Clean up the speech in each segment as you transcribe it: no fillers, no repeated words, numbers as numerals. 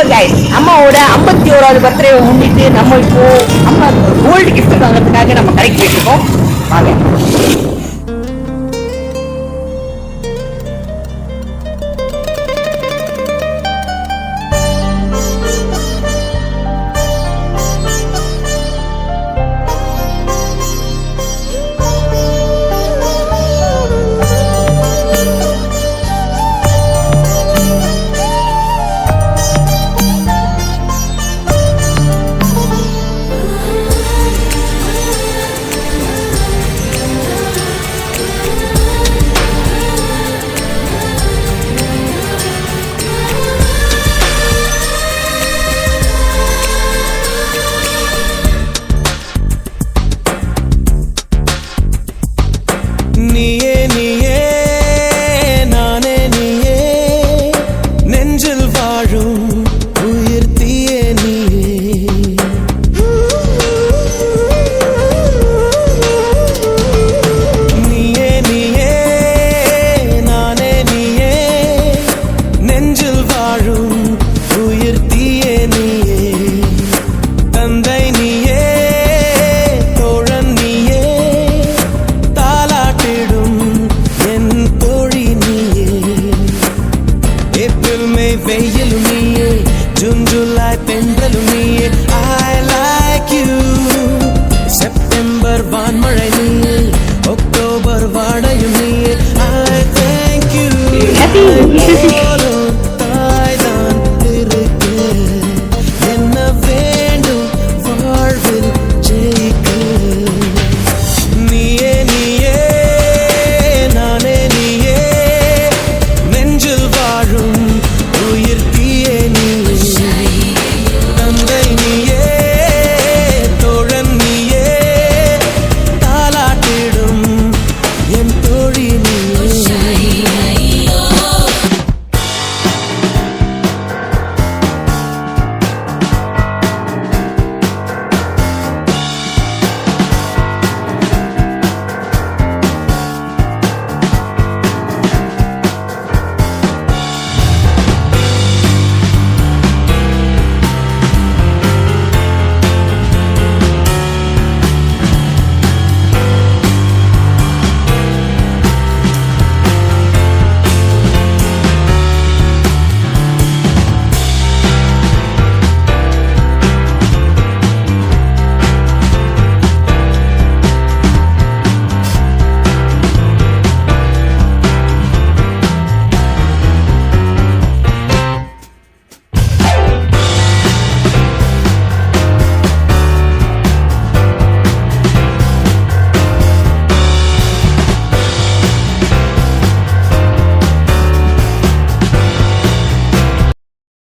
Guys, அம்மாவோட 51வது birthday முன்னிட்டு நம்ம இப்போ அம்மா கோல்டு கிஃப்ட் வாங்குறதுக்காக நம்ம கடைக்கு போயிருக்கோம். வாங்க. நீயே நீயே நானே நீயே நெஞ்சில் வாழும் உயிர் தீயே நீயே நீயே நானே நீயே நெஞ்சில் வாழும் உயிர் தீயே நீயே தந்தை நீயே வெயிலும் நீயே ஜூன் ஜூலை தென்றலும் நீயே I like you செப்டம்பர் வான்மழை நீயே அக்டோபர் வாடையும் நீயே I thank you தாய்தான் இருக்கு என்ன வேண்டும் வாழ்வில் ஜெயிக்க நீயே நீயே நானே நீயே நெஞ்சில் வாழும் உயிர் தீயே நீயே தந்தை நீயே தோழன் நீயே தாலாட்டிடும் என் தோழி நீயே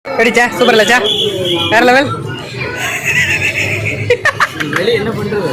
எப்படிச்சா? சூப்பர் இல்லச்சா? வேற லெவல். வெளியே என்ன பண்றது?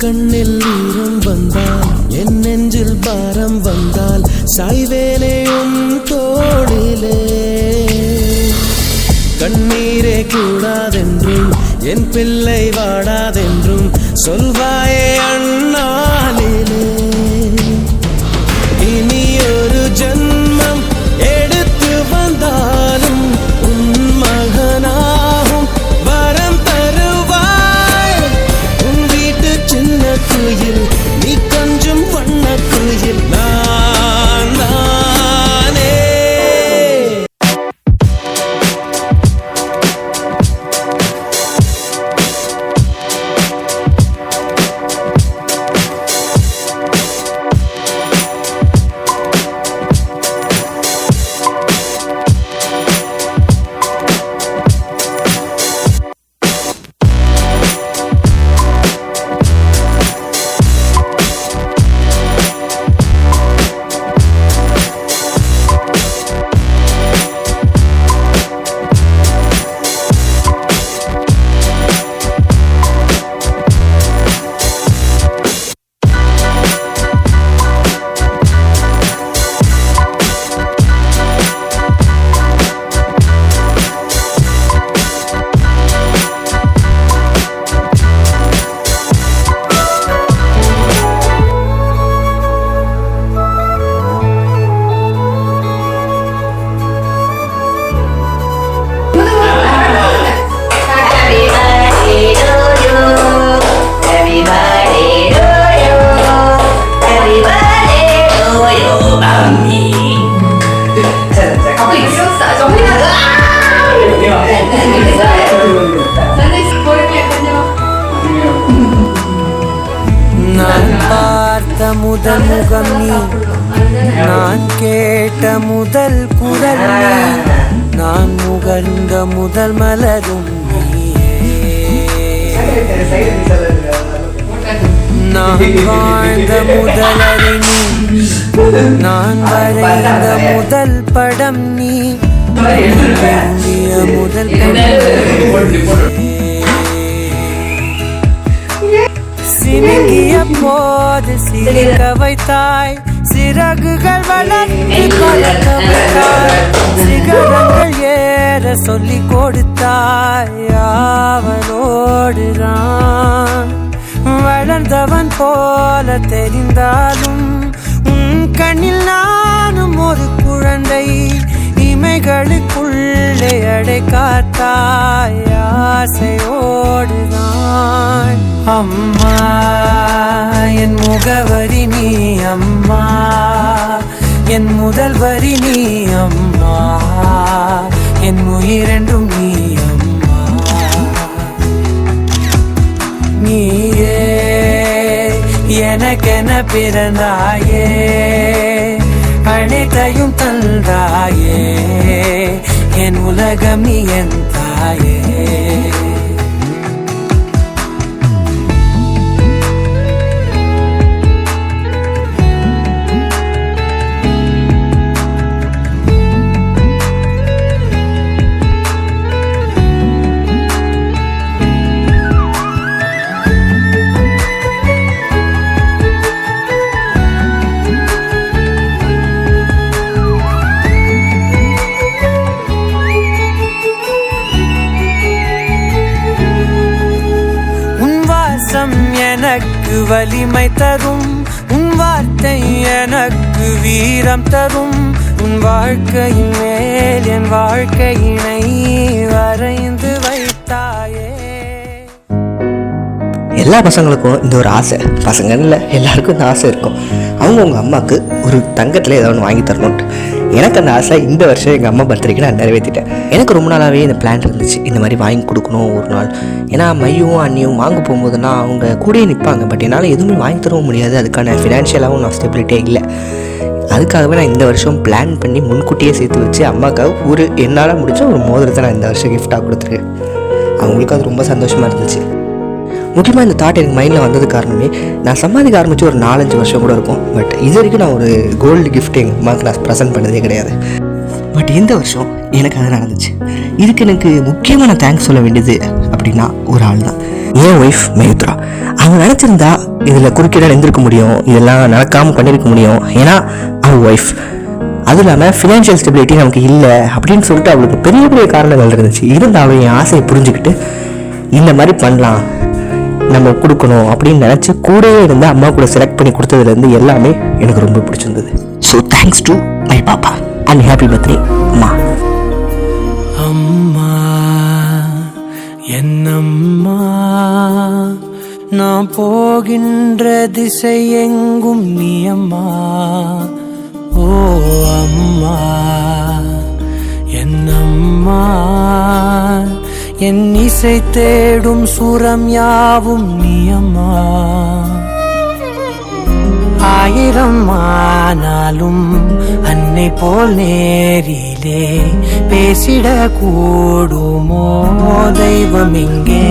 கண்ணில் ஈரம் வந்தால் என் நெஞ்சில் பாரம் வந்தால் சாய்வேலையும் தோளிலே கண்ணீரே கூடாதென்றும் என் பிள்ளை வாடாதென்றும் சொல்வாயே அண்ணாலிலே இனி ஒரு ஜன்மம் எடுத்து வந்தாலும் உன் மகனாகும் வரம் தருவாய் உன் வீட்டு சின்ன குயில் நீ கொஞ்சம் வண்ண குயில் நான் தானே. முதல் முகம் நீ, நான் கேட்ட முதல் குரல் நீ, நான் முகர்ந்த முதல் மலரும் நான் வாழ்ந்த முதலரை நீ, நான் வரைந்த முதல் படம் நீ, முதல் சினுங்கிய போது சிரிக்க வைத்தாய், சிறகுகள் வளர்த்து பறக்க வைத்தாய், சிகரங்கள் ஏற சொல்லி கொடுத்தாய். அவனோடுதான் வளர்ந்தவன் போல தெரிந்தாலும் உன் கண்ணில் நானும் ஒரு குழந்தை, இமைகளுக்குள்ளே அடை காத்தாய் ஆசையோடுதான். அம்மா என் முகவரி நீ, அம்மா என் முதல் வரி நீ, அம்மா என் உயிரென்றும் நீ, அம்மா நீயே எனக்கென பிறந்தாயே, அனைத்தையும் தந்தாயே, என் உலகம் நீ என் தாயே. எனக்கு வலிமை தரும் உன் வார்த்தை, எனக்கு வீரம் தரும் உன் வாழ்க்கையின் மேல் என் வாழ்க்கையினை வரைந்து வைத்தாயே. எல்லா பசங்களுக்கும் இந்த ஒரு ஆசை, பசங்கன்னு எல்லாருக்கும் இந்த ஆசை இருக்கும், அவங்கவுங்க அம்மாவுக்கு ஒரு தங்கத்தில் ஏதாவது ஒன்று வாங்கி தரணுன்ட்டு. எனக்கு அந்த ஆசை இந்த வருஷம் எங்கள் அம்மா பர்த்டேக்கு நான் நிறைவேற்றிட்டேன். எனக்கு ரொம்ப நாளாகவே இந்த பிளான் இருந்துச்சு, இந்த மாதிரி வாங்கி கொடுக்கணும் ஒரு நாள். ஏன்னா மையும் அண்ணியும் வாங்க போகும்போதுனா அவங்க கூடயே நிற்பாங்க, பட் என்னால் எதுவுமே வாங்கி தரவும் முடியாது, அதுக்கான ஃபினான்ஷியலாகவும் நான் ஸ்டெபிலிட்டியே இல்லை. அதுக்காகவே நான் இந்த வருஷம் பிளான் பண்ணி முன்கூட்டியே சேர்த்து வச்சு அம்மாவுக்காக ஒரு என்னால் முடிஞ்ச ஒரு மோதிரத்தை நான் இந்த வருஷம் கிஃப்டாக கொடுத்துருக்கேன். அவங்களுக்கு அது ரொம்ப சந்தோஷமாக இருந்துச்சு. முக்கியமாக இந்த தாட் எனக்கு மைண்டில் வந்தது காரணமே, நான் சம்பாதிக்க ஆரம்பித்து ஒரு 4-5 வருஷம் கூட இருக்கும், பட் இது வரைக்கும் நான் ஒரு கோல்டு கிஃப்ட் எங்கள் அம்மாவுக்கு நான் ப்ரெசென்ட் பண்ணதே கிடையாது. பட் இந்த வருஷம் எனக்கு அது நடந்துச்சு. இதுக்கு எனக்கு முக்கியமாக நான் தேங்க்ஸ் சொல்ல வேண்டியது அப்படின்னா ஒரு ஆள் தான், என் ஒய்ஃப் மேயுத்ரா. அவங்க நினச்சிருந்தா இதில் குறுக்கிட எழுந்திருக்க முடியும், இதெல்லாம் நடக்காமல் பண்ணியிருக்க முடியும், ஏன்னா அவள் ஒய்ஃப். அதுவும் இல்லாமல் ஃபினான்ஷியல் ஸ்டெபிலிட்டி நமக்கு இல்லை அப்படின்னு சொல்லிட்டு அவளுக்கு பெரிய பெரிய காரணங்கள் இருந்துச்சு. இருந்தாலும் என் ஆசையை புரிஞ்சுக்கிட்டு இந்த மாதிரி பண்ணலாம், நம்ம கொடுக்கணும் அப்படின்னு நினச்சி கூடவே இருந்து அம்மா கூட செலக்ட் பண்ணி கொடுத்ததுலேருந்து எல்லாமே எனக்கு ரொம்ப பிடிச்சிருந்தது. ஸோ தேங்க்ஸ் டு மை பாப்பா அண்ட் ஹாப்பி பர்த்டே அம்மா. அம்மா என்னம்மா, நான் போகின்ற திசை எங்கும் நீ அம்மா. ஓ அம்மா என்னம்மா, என் இசை தேடும் சுரம் யாவும் நீ அம்மா. 1000 ஆனாலும் அன்னை போல் நேரிலே பேசிட கூடுமோ தெய்வம் இங்கே.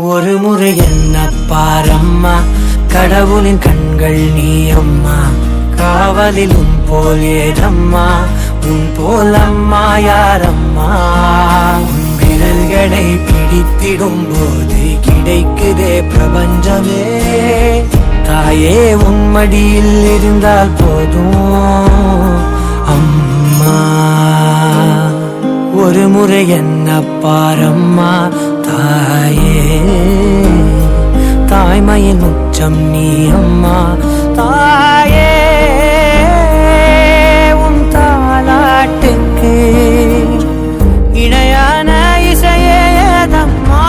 ஒரு முறை என்ன பாரம்மா, கடவுளின் கண்கள் நீ அம்மா. காவலிலும் போல் ஏதம்மா, உன் போல் அம்மா யாரம்மா. உன் விரல்களை பிடித்திடும் போது கிடைக்குதே பிரபஞ்சமே. தாயே உன் மடியில் இருந்தால் போதும் அம்மா. ஒரு முறை என்ன பாரம்மா தாயே, தாய்மையின் உச்சம் நீ அம்மா. தாயே உன் தாலாட்டுக்கு இணையான இசையேதம்மா.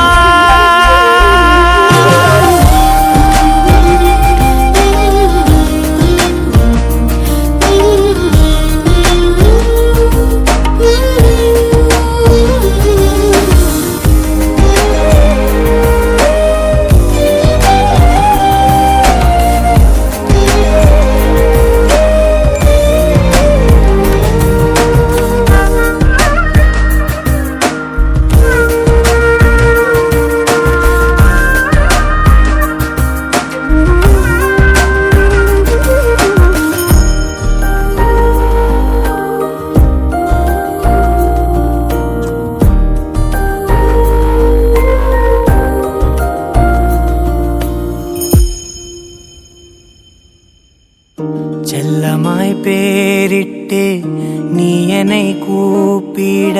கேட்டு நீ என்னை கூப்பிட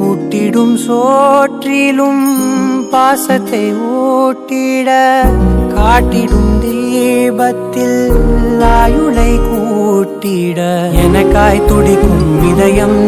ஊட்டிடும் சோற்றிலும் பாசத்தை ஊட்டிட காட்டிடும் தீபத்தில் ஆயுளை கூட்டிட எனக்காய் துடிக்கும் இதயம்